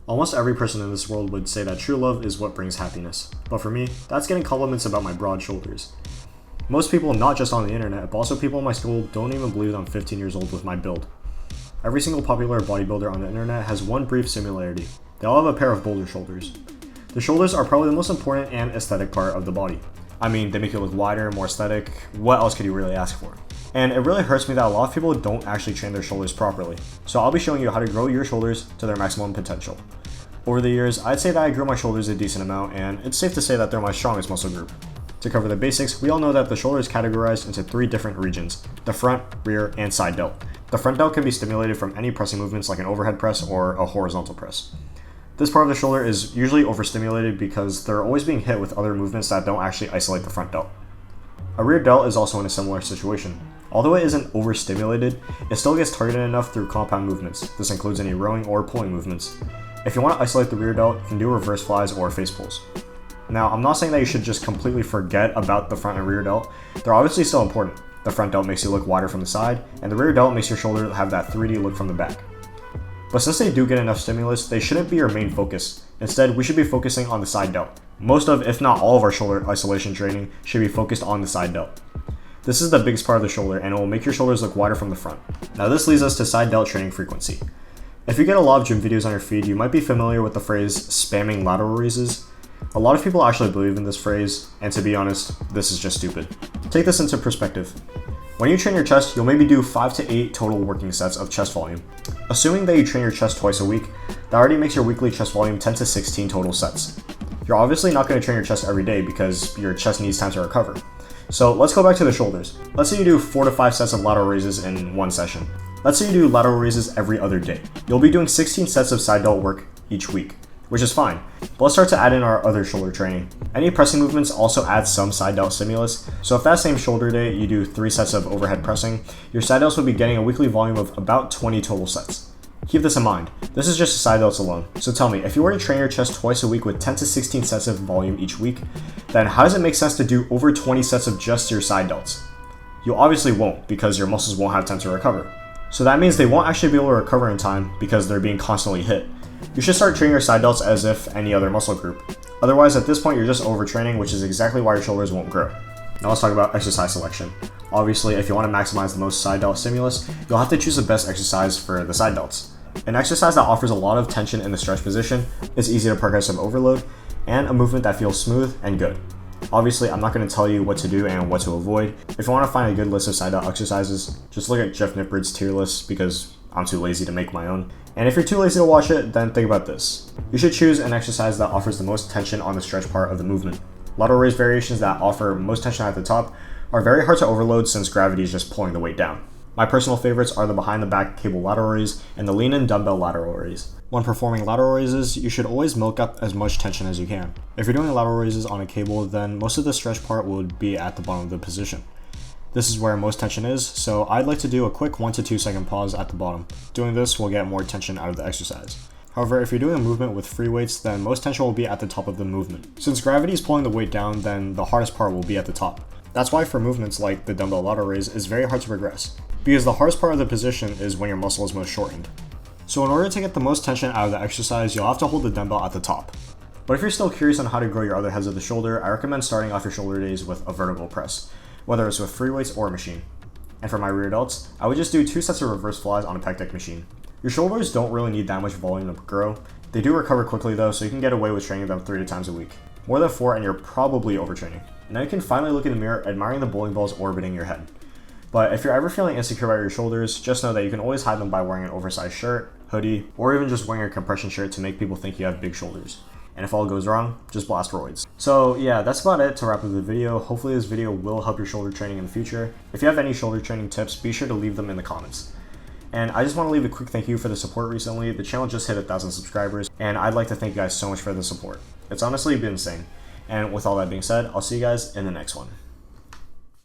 Almost every person in this world would say that true love is what brings happiness, but for me, that's getting compliments about my broad shoulders. Most people, not just on the internet, but also people in my school, don't even believe I'm 15 years old with my build. Every single popular bodybuilder on the internet has one brief similarity. They all have a pair of Boulder shoulders. The shoulders are probably the most important and aesthetic part of the body. I mean, they make you look wider, more aesthetic. What else could you really ask for? And it really hurts me that a lot of people don't actually train their shoulders properly. So I'll be showing you how to grow your shoulders to their maximum potential. Over the years, I'd say that I grew my shoulders a decent amount, and it's safe to say that they're my strongest muscle group. To cover the basics, we all know that the shoulder is categorized into 3 different regions: the front, rear, and side delt. The front delt can be stimulated from any pressing movements like an overhead press or a horizontal press. This part of the shoulder is usually overstimulated because they're always being hit with other movements that don't actually isolate the front delt. A rear delt is also in a similar situation. Although it isn't overstimulated, it still gets targeted enough through compound movements. This includes any rowing or pulling movements. If you want to isolate the rear delt, you can do reverse flies or face pulls. Now, I'm not saying that you should just completely forget about the front and rear delt. They're obviously still important. The front delt makes you look wider from the side, and the rear delt makes your shoulder have that 3D look from the back. But since they do get enough stimulus, they shouldn't be your main focus. Instead, we should be focusing on the side delt. Most of, if not all of our shoulder isolation training should be focused on the side delt. This is the biggest part of the shoulder, and it will make your shoulders look wider from the front. Now this leads us to side delt training frequency. If you get a lot of gym videos on your feed, you might be familiar with the phrase spamming lateral raises. A lot of people actually believe in this phrase, and to be honest, this is just stupid. Take this into perspective. When you train your chest, you'll maybe do 5 to 8 total working sets of chest volume. Assuming that you train your chest twice a week, that already makes your weekly chest volume 10 to 16 total sets. You're obviously not going to train your chest every day because your chest needs time to recover. So let's go back to the shoulders. Let's say you do 4 to 5 sets of lateral raises in one session. Let's say you do lateral raises every other day. You'll be doing 16 sets of side delt work each week, which is fine. But let's start to add in our other shoulder training. Any pressing movements also add some side delt stimulus. So if that same shoulder day you do 3 sets of overhead pressing, your side delts will be getting a weekly volume of about 20 total sets. Keep this in mind. This is just the side delts alone. So tell me, if you were to train your chest twice a week with 10 to 16 sets of volume each week, then how does it make sense to do over 20 sets of just your side delts? You obviously won't, because your muscles won't have time to recover. So that means they won't actually be able to recover in time because they're being constantly hit. You should start training your side delts as if any other muscle group. Otherwise, at this point, you're just overtraining, which is exactly why your shoulders won't grow. Now let's talk about exercise selection. Obviously, if you want to maximize the most side delt stimulus, you'll have to choose the best exercise for the side delts. An exercise that offers a lot of tension in the stretch position, is easy to progressive overload, and a movement that feels smooth and good. Obviously, I'm not going to tell you what to do and what to avoid. If you want to find a good list of side delt exercises, just look at Jeff Nippard's tier list because I'm too lazy to make my own. And if you're too lazy to watch it, then think about this. You should choose an exercise that offers the most tension on the stretch part of the movement. Lateral raise variations that offer most tension at the top are very hard to overload since gravity is just pulling the weight down. My personal favorites are the behind the back cable lateral raise and the lean in dumbbell lateral raise. When performing lateral raises, you should always milk up as much tension as you can. If you're doing lateral raises on a cable, then most of the stretch part would be at the bottom of the position. This is where most tension is, so I'd like to do a quick 1 to 2 second pause at the bottom. Doing this will get more tension out of the exercise. However, if you're doing a movement with free weights, then most tension will be at the top of the movement. Since gravity is pulling the weight down, then the hardest part will be at the top. That's why for movements like the dumbbell lateral raise, it's very hard to progress, because the hardest part of the position is when your muscle is most shortened. So in order to get the most tension out of the exercise, you'll have to hold the dumbbell at the top. But if you're still curious on how to grow your other heads of the shoulder, I recommend starting off your shoulder days with a vertical press, whether it's with free weights or a machine. And for my rear delts, I would just do 2 sets of reverse flies on a pec deck machine. Your shoulders don't really need that much volume to grow. They do recover quickly though, so you can get away with training them 3 times a week. More than 4 and you're probably overtraining. Now you can finally look in the mirror admiring the bowling balls orbiting your head. But if you're ever feeling insecure about your shoulders, just know that you can always hide them by wearing an oversized shirt, hoodie, or even just wearing a compression shirt to make people think you have big shoulders. And if all goes wrong, just blast roids. So yeah, that's about it to wrap up the video. Hopefully this video will help your shoulder training in the future. If you have any shoulder training tips, be sure to leave them in the comments. And I just want to leave a quick thank you for the support recently. The channel just hit 1,000 subscribers, and I'd like to thank you guys so much for the support. It's honestly been insane. And with all that being said, I'll see you guys in the next one.